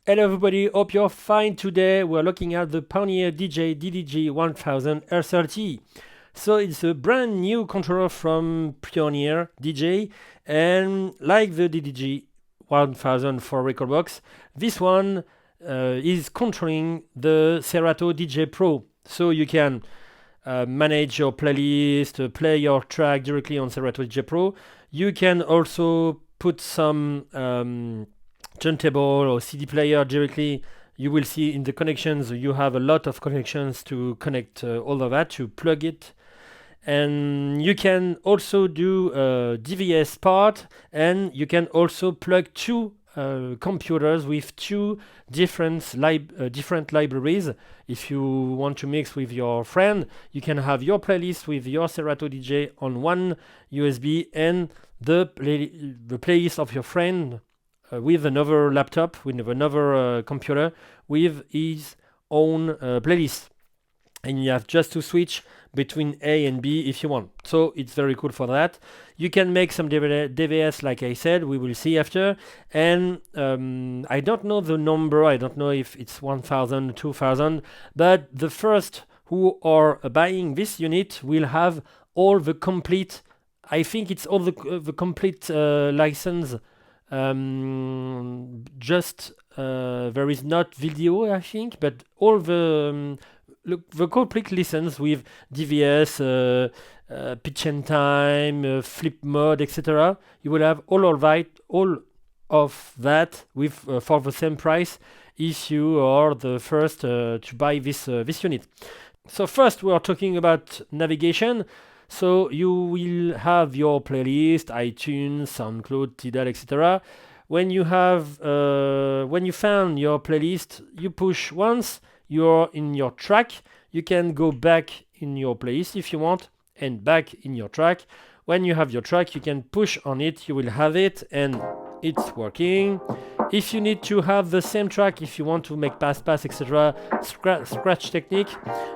Hello everybody, hope you're fine today. We're looking at the Pioneer DJ DDJ-1000 SRT. So it's a brand new controller from Pioneer DJ, and like the DDJ-1000 for record box, this one is controlling the Serato DJ Pro. So you can manage your playlist, play your track directly on Serato DJ Pro. You can also put some turntable or CD player directly. You will see in the connections you have a lot of connections to connect all of that, to plug it. And you can also do DVS part, and you can also plug two computers with two different libraries. If you want to mix with your friend, you can have your playlist with your Serato DJ on one USB and the playlist of your friend with another laptop, with another computer, with his own playlist. And you have just to switch between A and B if you want. So it's very cool for that. You can make some DVS, like I said, we will see after. And I don't know the number, I don't know if it's 1000, 2000, but the first who are buying this unit will have all the complete, I think it's all the complete license. Just there is not video, I think, but all the complete listens with DVS, pitch and time, flip mode, etc. You will have all of that with for the same price if you are the first to buy this unit. So first we are talking about navigation. So you will have your playlist, iTunes, SoundCloud, Tidal, etc. When you found your playlist, you push once, you're in your track. You can go back in your playlist if you want, and back in your track. When you have your track, you can push on it, you will have it, and it's working. If you need to have the same track, if you want to make pass, etc., scratch technique,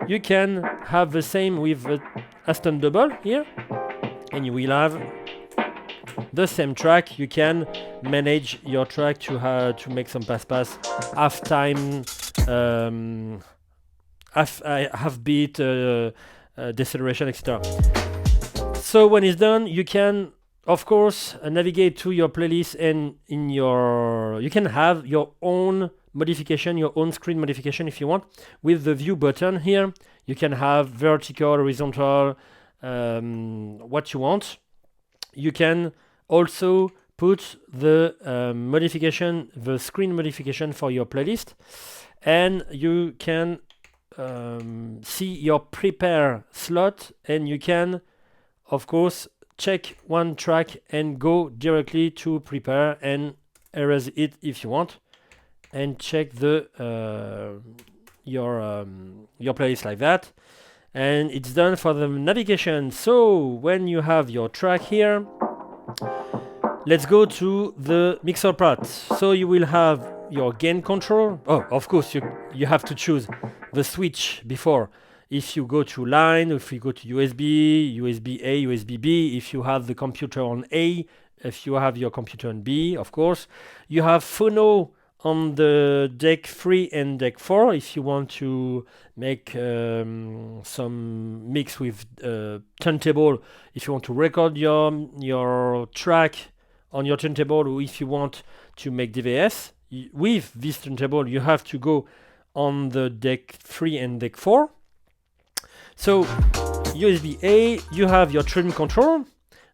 you can have the same with Aston double here, and you will have the same track. You can manage your track to make some pass, half time, half beat, deceleration, etc. So when it's done, you can, of course, navigate to your playlist, and you can have your own modification, your own screen modification if you want. With the view button here, you can have vertical, horizontal, what you want. You can also put the modification, the screen modification for your playlist, and you can see your prepare slot, and you can, of course, check one track and go directly to prepare and erase it if you want, and check the your playlist like that, and it's done for the navigation. So when you have your track here, let's go to the mixer part. So you will have your gain control. Oh, of course you have to choose the switch before. If you go to line, if you go to USB, USB A, USB B, if you have the computer on A, if you have your computer on B, of course. You have phono on the deck 3 and deck 4 if you want to make some mix with turntable, if you want to record your track on your turntable, or if you want to make DVS. With this turntable, you have to go on the deck 3 and deck 4. So USB A, you have your trim control.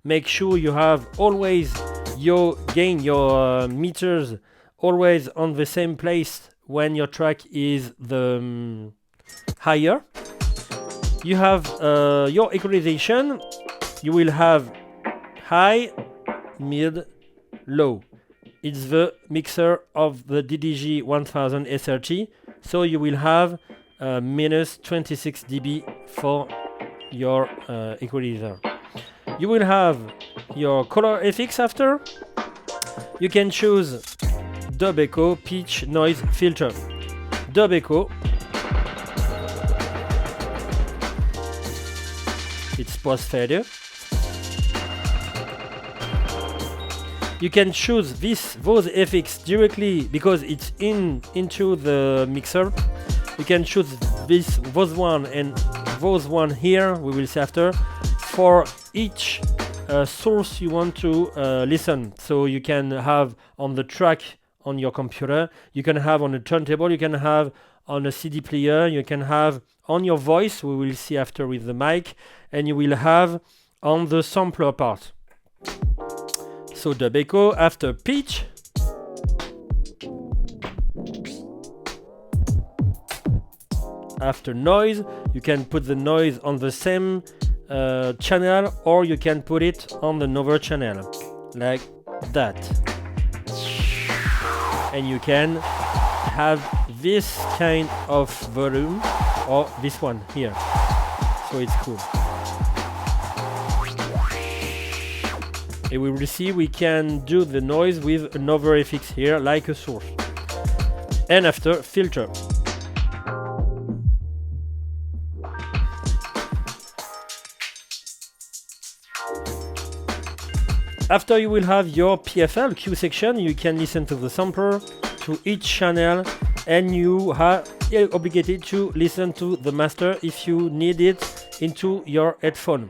Make sure you have always your gain, your meters always on the same place when your track is the higher. You have your equalization. You will have high, mid, low. It's the mixer of the DDJ-1000 SRT. So you will have minus 26 dB for your equalizer. You will have your color effects after. You can choose dub echo, pitch, noise, filter. Dub echo, it's post fader. You can choose those effects directly because it's into the mixer. You can choose those one and those one here, we will see after, for each source you want to listen. So you can have on the track on your computer, you can have on a turntable, you can have on a CD player, you can have on your voice, we will see after with the mic, and you will have on the sampler part. So dub echo after pitch. After noise, you can put the noise on the same channel, or you can put it on another channel, like that. And you can have this kind of volume, or this one here. So it's cool. And we will see we can do the noise with another effects here, like a source. And after, filter. After you will have your PFL, Q section, you can listen to the sampler, to each channel, and you are obligated to listen to the master if you need it into your headphone.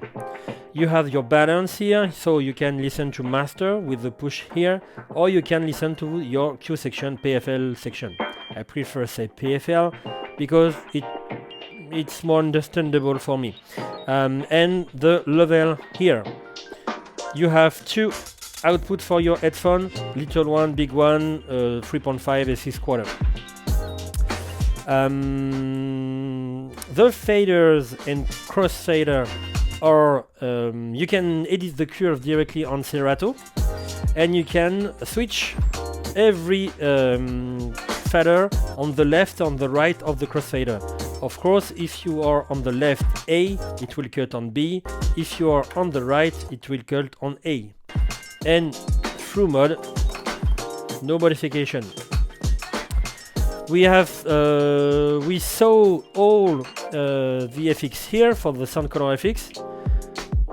You have your balance here, so you can listen to master with the push here, or you can listen to your Q section, PFL section. I prefer say PFL because it's more understandable for me. And the level here. You have two output for your headphone, little one, big one, 3.5 and 6/4. The faders and crossfader are, you can edit the curve directly on Serato, and you can switch every fader on the left, on the right of the crossfader. Of course, if you are on the left A, it will cut on B. If you are on the right, it will cut on A. And through mode, no modification. We have we saw all the effects here for the sound color effects.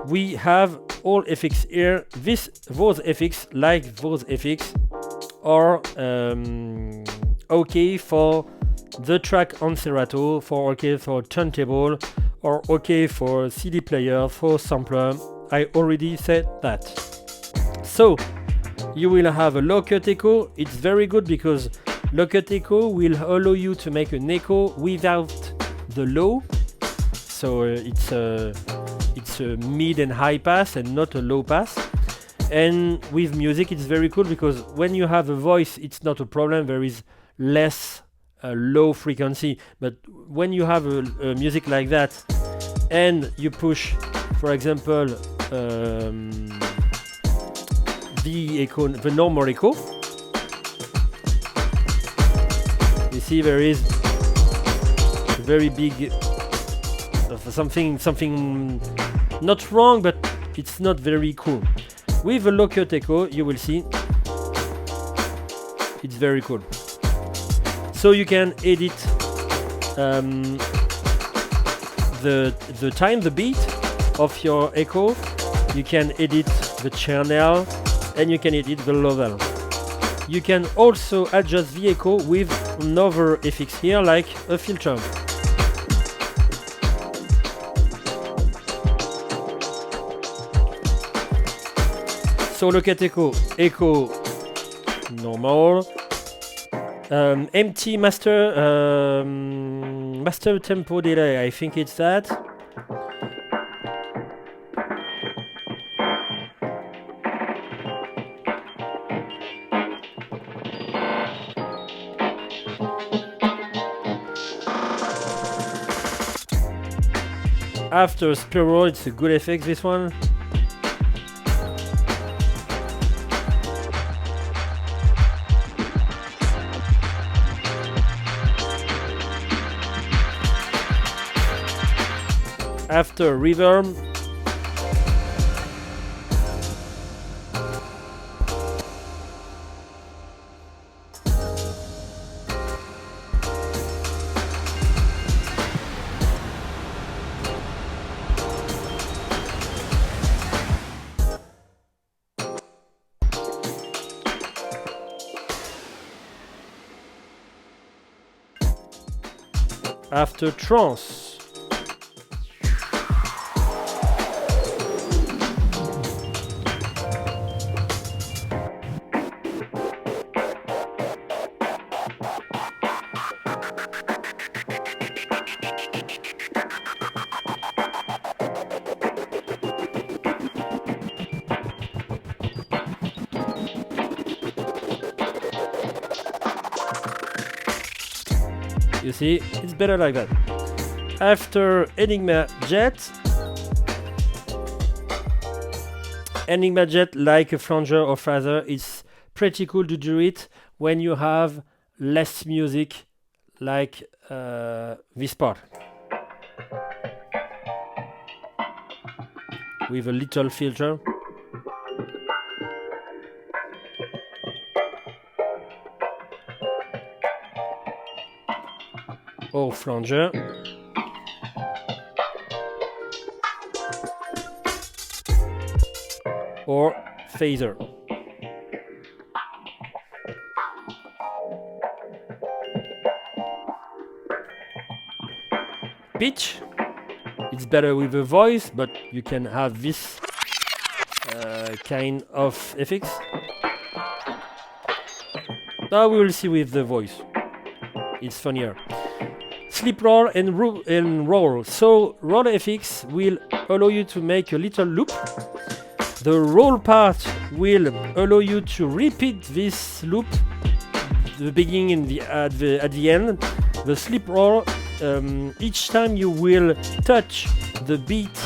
We have all effects here. Those effects, like those effects, are okay for the track on Serato, for okay for turntable, or okay for CD player, for sampler. I already said that. So you will have a low cut echo. It's very good because low cut echo will allow you to make an echo without the low. So it's a mid and high pass and not a low pass. And with music it's very cool because when you have a voice, it's not a problem. There is less low frequency, but when you have a music like that and you push, for example, the echo, the normal echo, you see there is a very big something not wrong, but it's not very cool. With a low cut echo, you will see it's very cool. So you can edit the time, the beat of your echo. You can edit the channel, and you can edit the level. You can also adjust the echo with another effects here, like a filter. So look at echo normal. Empty master master tempo delay, I think it's that. After spiral, it's a good effect, this one. After reverb, after trance. You see, it's better like that. After Enigma Jet, like a flanger or phaser, it's pretty cool to do it when you have less music, like this part, with a little filter. Or flanger. Or phaser. Pitch. It's better with a voice, but you can have this kind of effects. Now we will see with the voice. It's funnier. Sleep roll and roll. So roll FX will allow you to make a little loop. The roll part will allow you to repeat this loop, the beginning and at the end. The sleep roll, each time you will touch the beat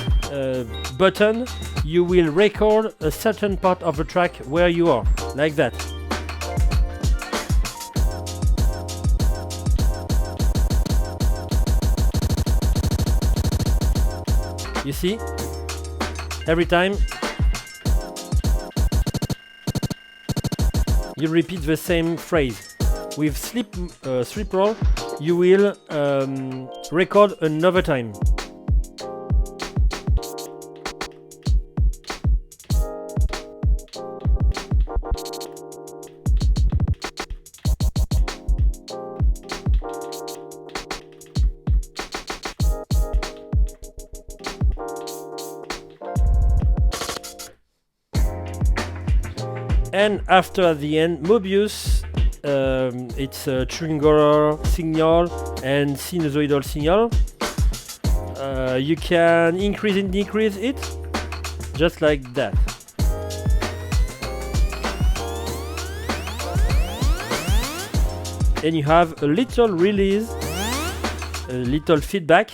button, you will record a certain part of the track where you are, like that. You see, every time you repeat the same phrase. With sleep roll, you will record another time. And after the end, Mobius, it's a triangular signal and sinusoidal signal. You can increase and decrease it, just like that. And you have a little release, a little feedback.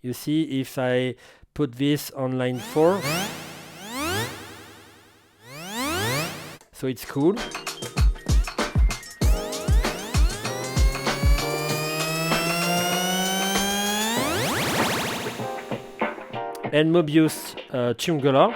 You see, if I put this on line 4, so it's cool. And Mobius triangular.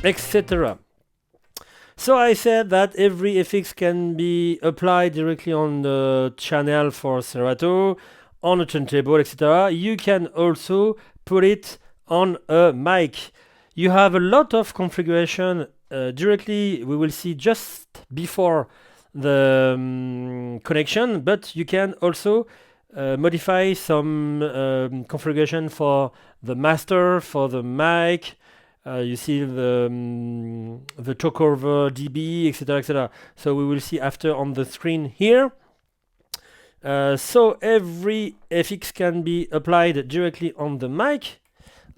Etc. So I said that every FX can be applied directly on the channel for Serato, on a turntable, etc. You can also put it on a mic. You have a lot of configuration directly. We will see just before the connection, but you can also modify some configuration for the master, for the mic. You see the talk over dB, etc., etc. So we will see after on the screen here. So every FX can be applied directly on the mic.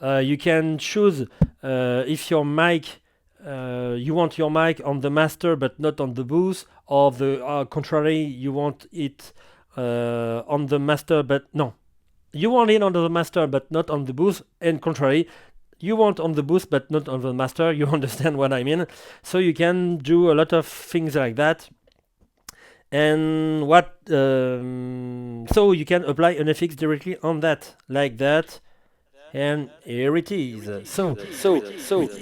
You can choose if your mic, you want your mic on the master but not on the booth, or the contrary, you want it on the master but no. You want it on the master but not on the booth, and contrary. You want on the booth but not on the master. You understand what I mean? So you can do a lot of things like that. And so you can apply an FX directly on that, like that. And here it is. So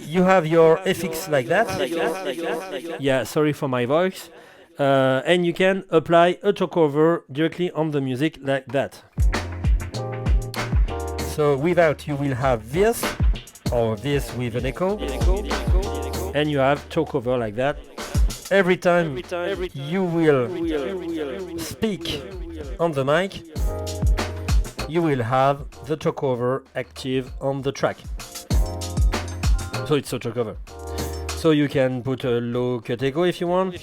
you have your FX like that. Yeah, sorry for my voice. and you can apply a talkover directly on the music like that. So without, you will have this, or this with an echo, and you have talkover like that. Every time you will speak on the mic, you will have the talkover active on the track. So it's a talkover. So you can put a low cut echo if you want.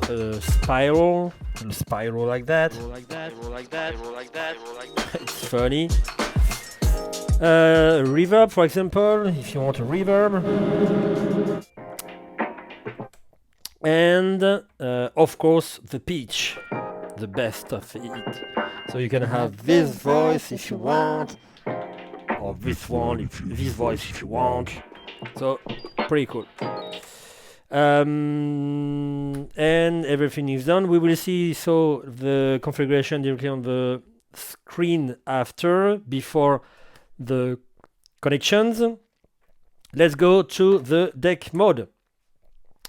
A spiral like that. It's funny. Reverb, for example, if you want a reverb. And of course the pitch, the best of it. So you can have this voice if you want, or this one, this voice if you want. So pretty cool. And everything is done. We will see the configuration directly on the screen before the connections. Let's go to the deck mode.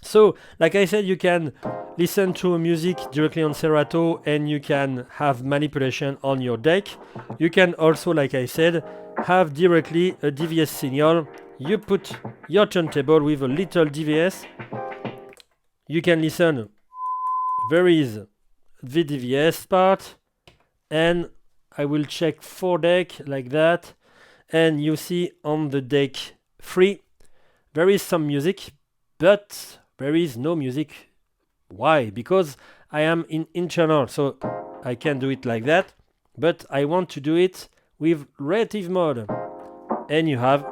So, like I said, you can listen to music directly on Serato and you can have manipulation on your deck. You can also, like I said, have directly a DVS signal. You put your turntable with a little DVS. You can listen. There is the DVS part, and I will check 4 deck like that. And you see on the deck 3, there is some music, but there is no music. Why? Because I am in internal, so I can do it like that, but I want to do it with relative mode. And you have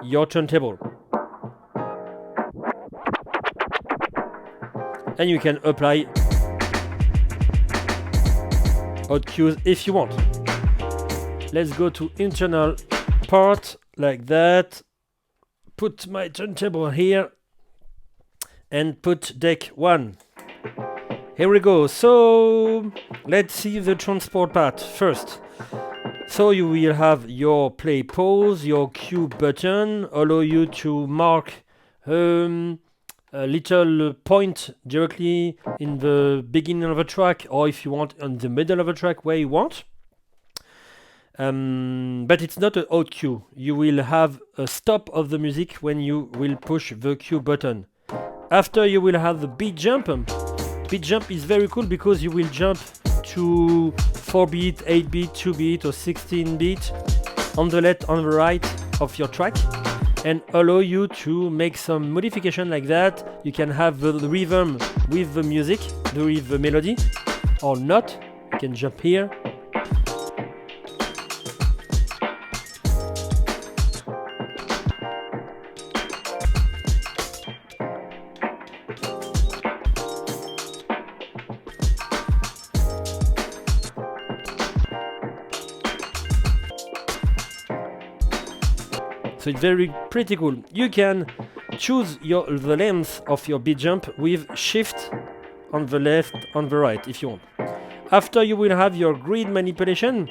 your turntable. And you can apply hot cues if you want. Let's go to internal part like that. Put my turntable here and put deck 1. Here we go. So let's see the transport part first. So you will have your play pause, your cue button, allow you to mark a little point directly in the beginning of a track, or if you want in the middle of a track, where you want. But it's not an out cue. You will have a stop of the music when you will push the cue button. After, you will have the beat jump. Beat jump is very cool because you will jump to 4-beat, 8-beat, 2-beat or 16-beat on the left, on the right of your track, and allow you to make some modification like that. You can have the rhythm with the music, with the melody, or not. You can jump here. So it's pretty cool. You can choose the length of your beat jump with shift on the left, on the right, if you want. After, you will have your grid manipulation.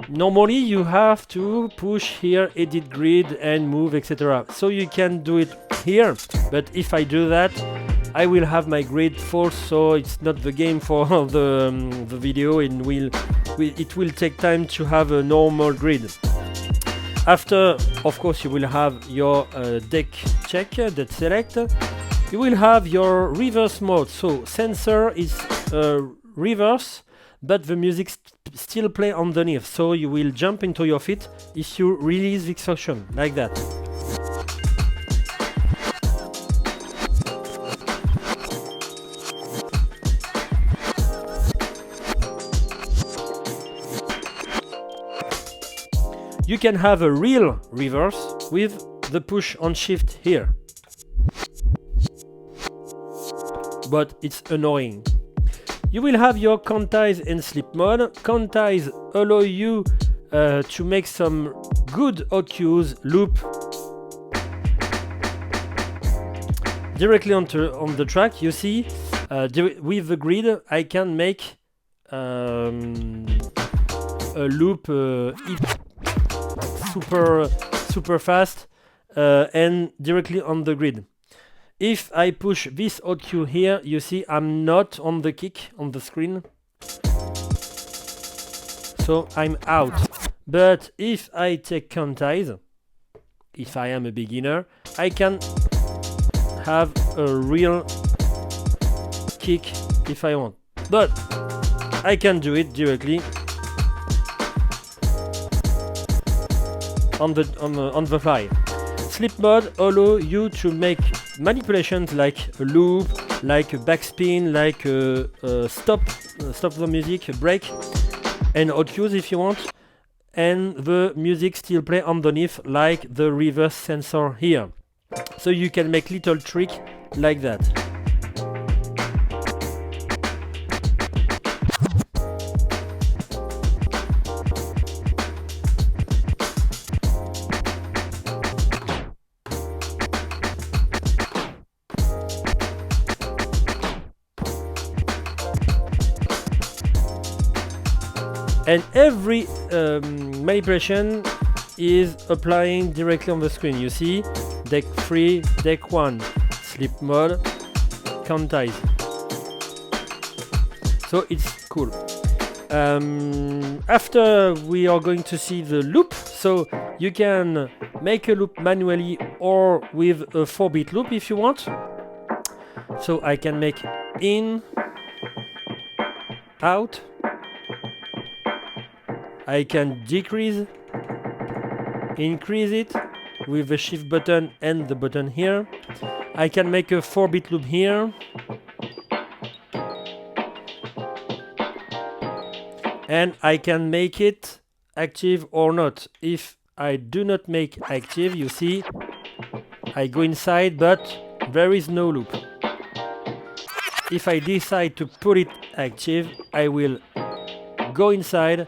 Normally you have to push here, edit grid and move, etc. So you can do it here, but if I do that, I will have my grid false, so it's not the game for the video, and it will take time to have a normal grid. After, of course, you will have your deck check, that select. You will have your reverse mode. So sensor is reverse, but the music still play underneath. So you will jump into your feet if you release this function, like that. You can have a real reverse with the push on shift here. But it's annoying. You will have your quantize and sleep mode. Quantize allow you to make some good hot cues, loop directly on the track. You see, with the grid, I can make a loop super fast and directly on the grid. If I push this hot cue here, you see I'm not on the kick on the screen, so I'm out. But if I take quantize, if I am a beginner, I can have a real kick if I want, but I can do it directly on the fly. Sleep mode allows you to make manipulations like a loop, like a backspin, like a stop the music, a break, and hot cues if you want, and the music still play underneath like the reverse sensor here. So you can make little trick like that. And every manipulation is applying directly on the screen. You see, deck 3, deck 1, sleep mode, quantize. So it's cool. After we are going to see the loop, so you can make a loop manually or with a 4-bit loop if you want. So I can make in, out. I can decrease, increase it with the shift button and the button here. I can make a 4-bit loop here. And I can make it active or not. If I do not make active, you see, I go inside, but there is no loop. If I decide to put it active, I will go inside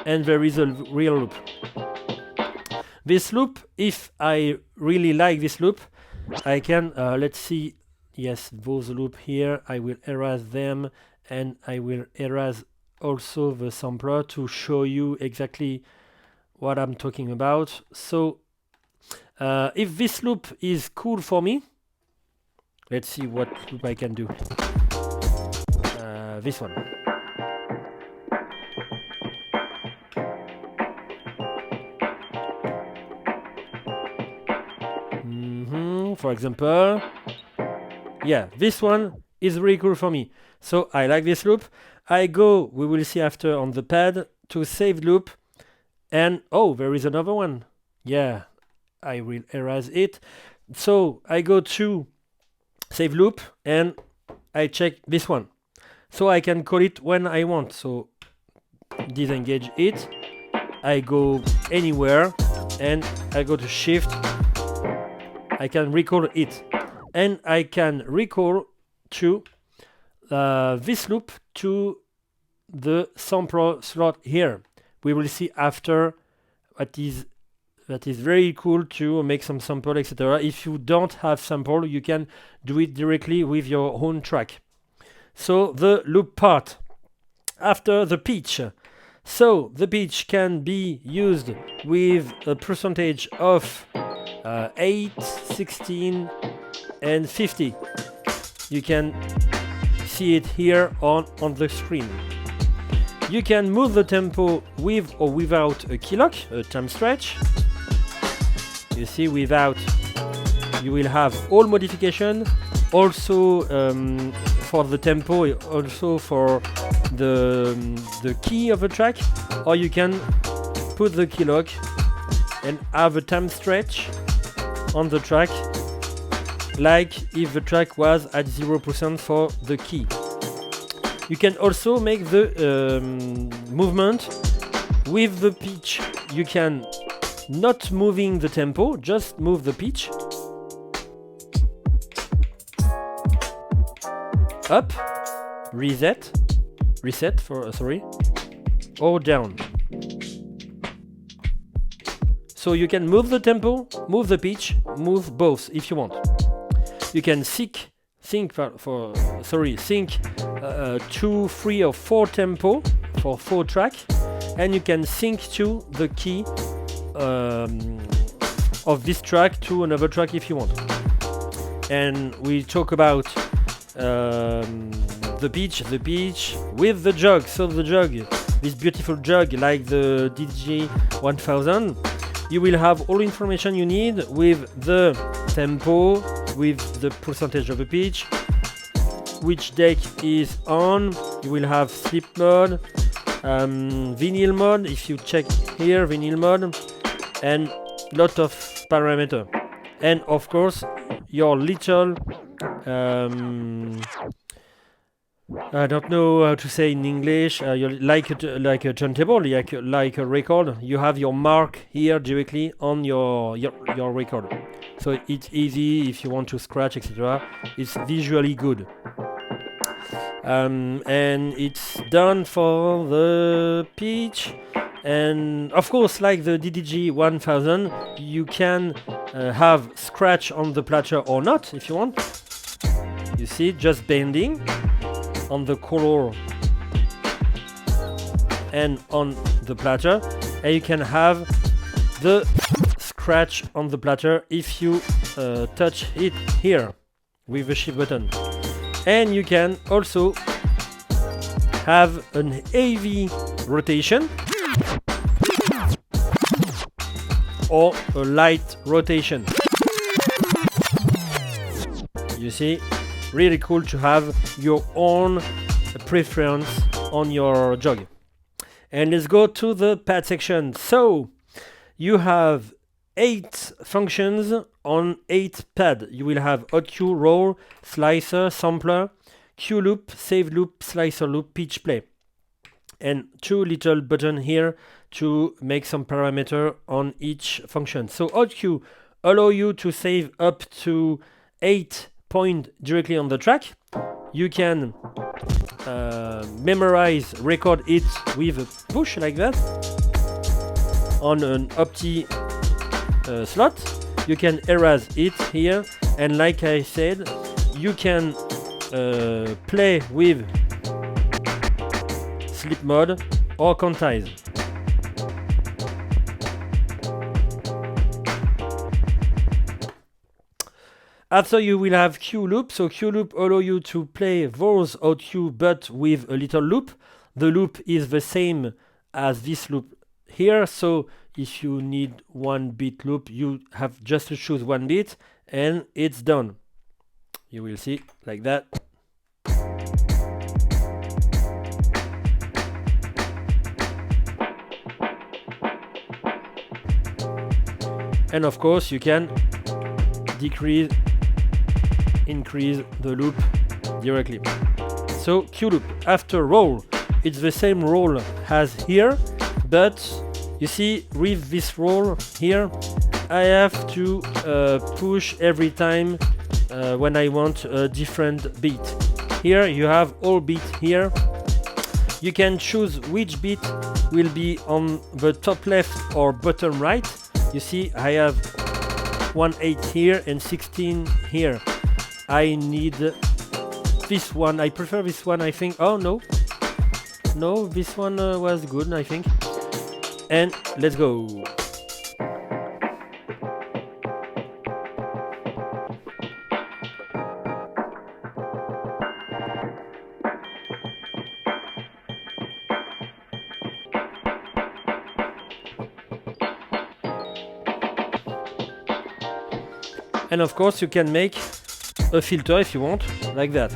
and there is a real loop. This loop, if I really like this loop, I can, let's see, yes, those loop here, I will erase them, and I will erase also the sampler to show you exactly what I'm talking about. So if this loop is cool for me, let's see what loop I can do. This one. For example, yeah, this one is really cool for me. So I like this loop. I go, we will see after on the pad, to save loop. And oh, there is another one. Yeah, I will erase it. So I go to save loop and I check this one. So I can call it when I want. So disengage it. I go anywhere and I go to shift. I can recall it, and I can recall to this loop to the sample slot here. We will see after that is very cool to make some sample, etc. If you don't have sample, you can do it directly with your own track. So the loop part after the pitch. So the pitch can be used with a percentage of 8, 16 and 50. You can see it here on the screen. You can move the tempo with or without a key lock, a time stretch. You see, without, you will have all modification, also for the tempo, also for the key of the track, or you can put the key lock and have a time stretch on the track, like if the track was at 0% for the key. You can also make the movement with the pitch. You can not moving the tempo, just move the pitch. Up, reset for or down. So you can move the tempo, move the pitch, move both if you want. You can sync 2, 3 or 4 tempo for 4 track, and you can sync to the key of this track to another track if you want. And we talk about the pitch with the jug. So the jug, this beautiful jug like the DDJ-1000, you will have all information you need with the tempo, with the percentage of the pitch, which deck is on. You will have sleep mode, vinyl mode, if you check here, vinyl mode, and lot of parameter. And of course your little I don't know how to say in English, like a turntable, like a record. You have your mark here directly on your record, so it's easy if you want to scratch, etc. It's visually good. And it's done for the pitch. And of course, like the DDJ-1000, you can have scratch on the platter or not if you want. You see, just bending on the color and on the platter, and you can have the scratch on the platter if you touch it here with the shift button. And you can also have an heavy rotation or a light rotation. You see, really cool to have your own preference on your jog. And let's go to the pad section. So you have 8 functions on 8 pad. You will have hot cue, roll, slicer, sampler, cue loop, save loop, slicer loop, pitch play, and 2 little buttons here to make some parameter on each function. So hot cue allow you to save up to 8 points directly on the track. You can memorize, record it with a push like that on an opti slot. You can erase it here, and like I said, you can play with sleep mode or quantize. After you will have cue loop. So cue loop allow you to play those hot cue but with a little loop. The loop is the same as this loop here, so if you need 1 beat loop, you have just to choose 1 beat and it's done. You will see like that. And of course you can decrease, increase the loop directly. So cue loop. After roll, it's the same roll as here, but you see with this roll here I have to push every time when I want a different beat. Here you have all beat here. You can choose which beat will be on the top left or bottom right. You see I have 1/8 here and 16 here. I need this one. I prefer this one, I think. Oh no, this one was good, I think. And let's go. And of course you can make a filter if you want, like that.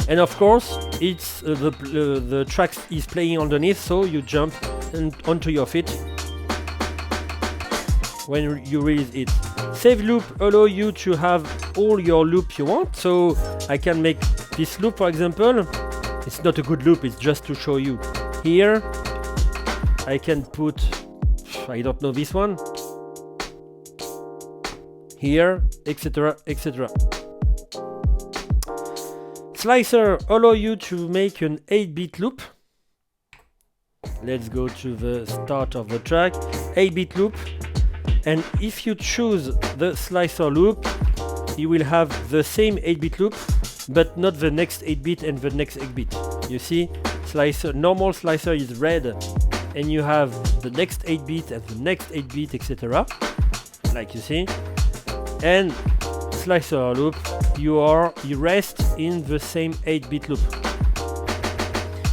And of course it's the track is playing underneath, so you jump onto your feet when you release it. Save loop allow you to have all your loop you want, so I can make this loop, for example. It's not a good loop, it's just to show you. Here I can put, I don't know, this one here, etc, etc. Slicer allow you to make an 8-bit loop. Let's go to the start of the track. 8-bit loop, and if you choose the slicer loop, you will have the same 8-bit loop but not the next 8-bit and the next 8-bit. You see, slicer, normal slicer is red, and you have the next 8-bit and the next 8-bit, etc. Like you see. And slicer loop, you rest in the same 8-bit loop.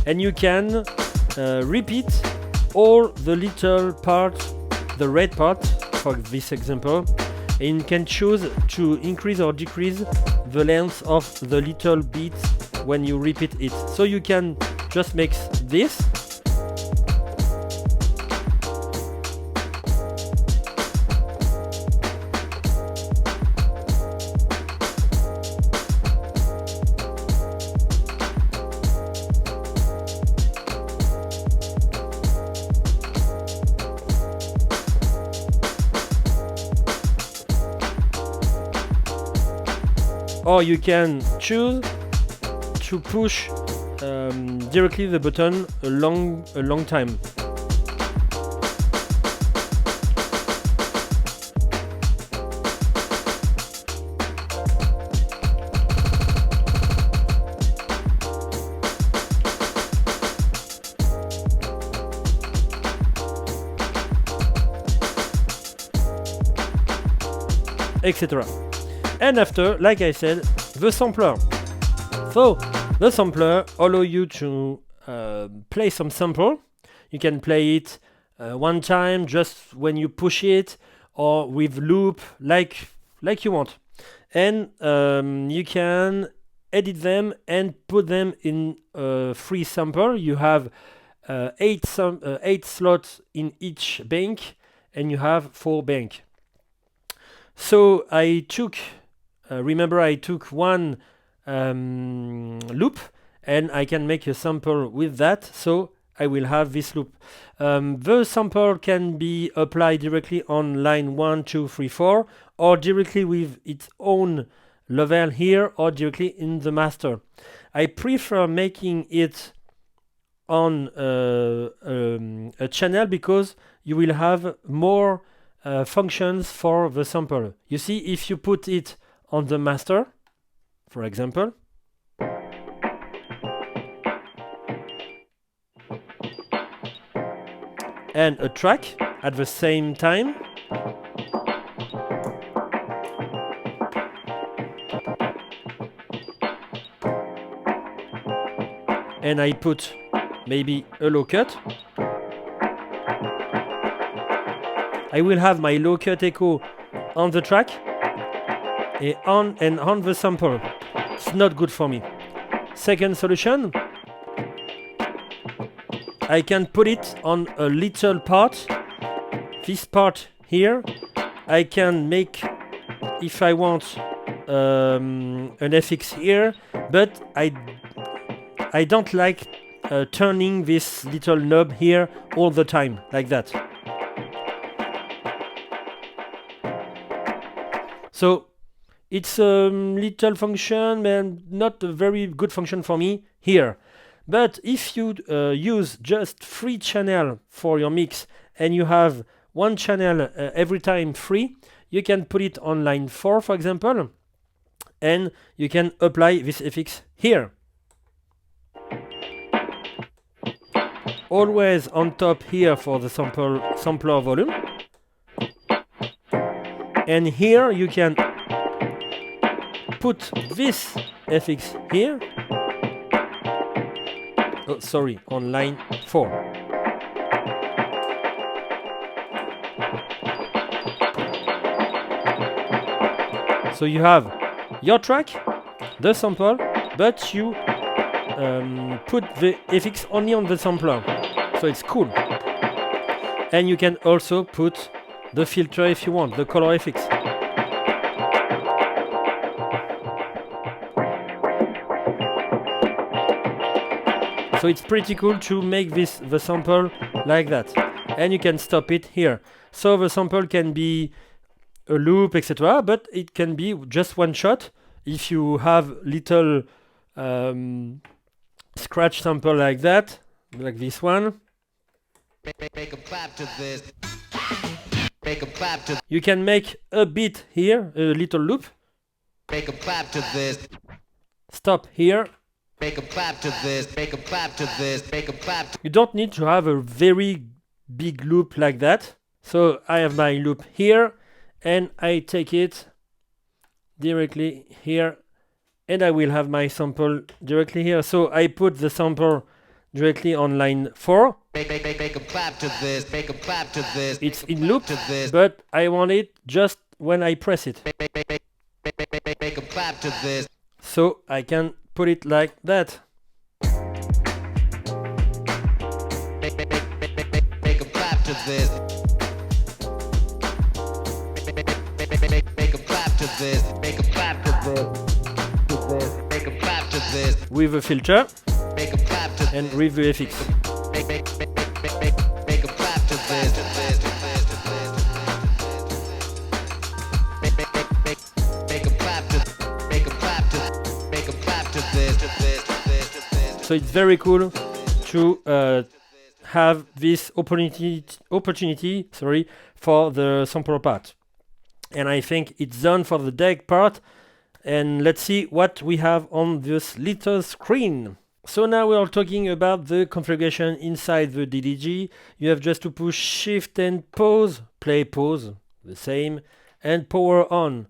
And you can repeat all the little parts, the red part, for this example, and you can choose to increase or decrease the length of the little bit when you repeat it. So you can just make this, or you can choose to push directly the button a long time. Etc. And after, like I said, the sampler. So the sampler allows you to play some sample. You can play it one time just when you push it, or with loop, like you want. And you can edit them and put them in a free sample. You have 8 slots in each bank, and you have 4 bank. So I took, remember I took one loop, and I can make a sample with that, so I will have this loop. The sample can be applied directly on line 1, 2, 3, 4, or directly with its own level here, or directly in the master. I prefer making it on a channel because you will have more functions for the sample. You see, if you put it on the master, for example, and a track at the same time, and I put maybe a low cut, I will have my low cut echo on the track and on the sample. It's not good for me. Second solution, I can put it on a little part. This part here, I can make, if I want, an FX here, but I don't like turning this little knob here all the time, like that. So it's a little function, and not a very good function for me here. But if you use just 3 channel for your mix, and you have 1 channel every time free, you can put it on line 4, for example, and you can apply this FX here. Always on top here for the sampler volume. And here you can put this FX here. Oh, sorry, on line 4. So you have your track, the sample, but you put the FX only on the sampler. So it's cool. And you can also put the filter if you want, the color FX. So it's pretty cool to make the sample like that. And you can stop it here. So the sample can be a loop, etc. But it can be just one shot. If you have little scratch sample like that, like this one, make 'em clap to this. Make 'em clap to. You can make a bit here, a little loop. Make 'em clap to this. stop here. Make 'em clap to this, make 'em clap to this, make 'em clap to... You don't need to have a very big loop like that. So I have my loop here and I take it directly here and I will have my sample directly here. So I put the sample directly on line 4. Make 'em clap to this, make 'em clap to this. It's in loop, but I want it just when I press it. Make 'em clap to this. So I can put it like that. Make 'em clap to this. Make 'em clap to this. Make 'em clap to this. Make 'em clap to this. With a filter Make 'em clap to and with the FX. Make 'em clap to this. Make 'em clap to. Make 'em clap to. Make 'em clap to this. So it's very cool to have this opportunity for the sample part. And I think it's done for the deck part. And let's see what we have on this little screen. So now we are talking about the configuration inside the DDG. You have just to push shift and pause, play pause, the same, and power on.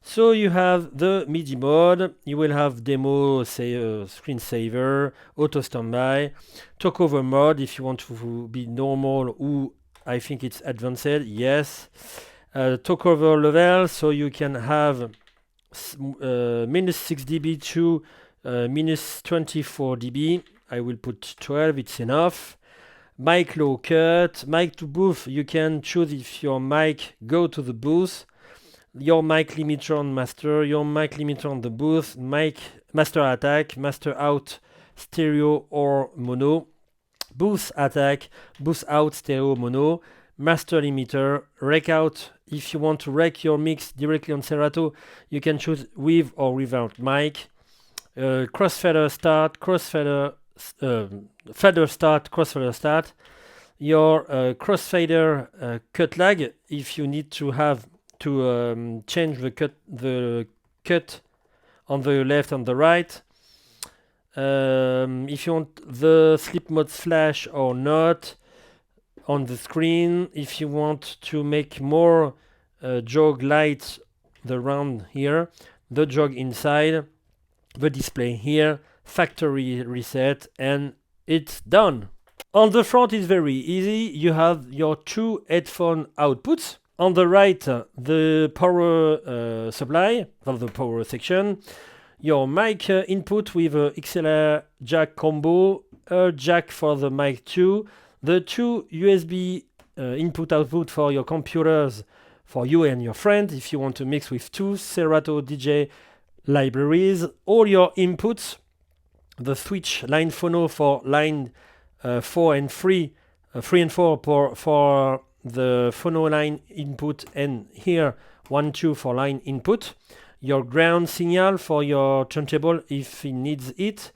So you have the MIDI mode, you will have demo, screensaver, auto standby, talkover mode if you want to be normal, or I think it's advanced, yes. Talkover level, so you can have minus 6 dB to minus 24 dB. I will put 12, it's enough. Mic low cut, mic to booth, you can choose if your mic go to the booth. Your mic limiter on master, your mic limiter on the booth, mic master attack, master out stereo or mono, booth attack, booth out stereo mono, master limiter, rec out. If you want to rec your mix directly on Serato, you can choose with or without mic. Crossfader start, fader start, crossfader start. Your crossfader cut lag, if you need to have to change the cut on the left and the right. If you want the sleep mode flash or not on the screen, if you want to make more jog light, the round here, the jog inside, the display here, factory reset, and it's done. On the front is very easy. You have your two headphone outputs. On the right, the power supply, of the power section, your mic input with a XLR jack combo, a jack for the mic 2, the two USB input-output for your computers, for you and your friend, if you want to mix with two Serato DJ libraries, all your inputs, the switch line phono for line 4 and 3, 3 and 4 for the phono line input, and here 1, 2 for line input, your ground signal for your turntable if it needs it,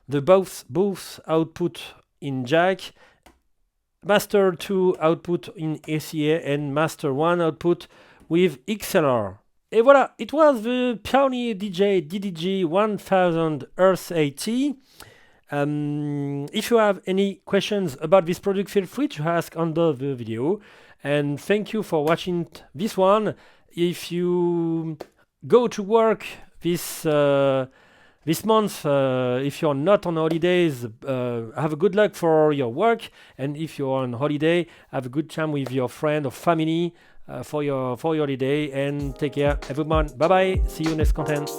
the both output in jack, master 2 output in ACA, and master 1 output with XLR. Et voilà, it was the Pioneer DJ DDJ-1000 SRT. If you have any questions about this product, feel free to ask under the video. And thank you for watching this one. If you go to work this month, if you're not on holidays, have a good luck for your work. And if you're on holiday, have a good time with your friend or family for your holiday. And take care, everyone. Bye bye. See you next content.